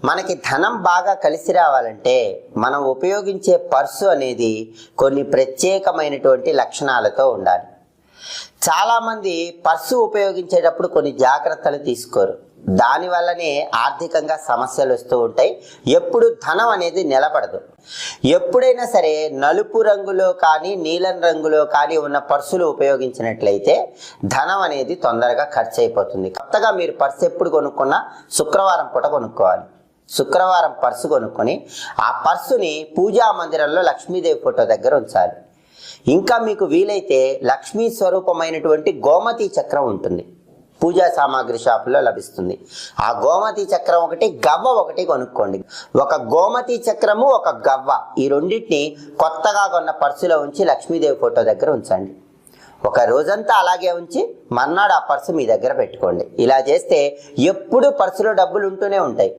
మనకి ధనం బాగా కలిసి రావాలంటే మనం ఉపయోగించే పర్సు అనేది కొన్ని ప్రత్యేకమైనటువంటి లక్షణాలతో ఉండాలి. చాలామంది పర్సు ఉపయోగించేటప్పుడు కొన్ని జాగ్రత్తలు తీసుకోరు. దానివల్లనే ఆర్థికంగా సమస్యలు వస్తూ ఉంటాయి. ఎప్పుడు ధనం అనేది నిలబడదు. ఎప్పుడైనా సరే నలుపు రంగులో కానీ నీలం రంగులో కానీ ఉన్న పర్సులు ఉపయోగించినట్లయితే ధనం అనేది తొందరగా ఖర్చు అయిపోతుంది. కొత్తగా మీరు పర్సు ఎప్పుడు కొనుక్కున్నా శుక్రవారం పూట కొనుక్కోవాలి. శుక్రవారం పర్సు కొనుక్కొని ఆ పర్సుని పూజా మందిరంలో లక్ష్మీదేవి ఫోటో దగ్గర ఉంచాలి. ఇంకా మీకు వీలైతే లక్ష్మీ స్వరూపమైనటువంటి గోమతి చక్రం ఉంటుంది, పూజా సామాగ్రి షాపులో లభిస్తుంది. ఆ గోమతి చక్రం ఒకటి, గవ్వ ఒకటి కొనుక్కోండి. ఒక గోమతి చక్రము, ఒక గవ్వ, ఈ రెండింటిని కొత్తగా కొన్న పర్సులో ఉంచి లక్ష్మీదేవి ఫోటో దగ్గర ఉంచండి. ఒక రోజంతా అలాగే ఉంచి మర్నాడు ఆ పర్సు మీ దగ్గర పెట్టుకోండి. ఇలా చేస్తే ఎప్పుడు పర్సులో డబ్బులు ఉంటూనే ఉంటాయి.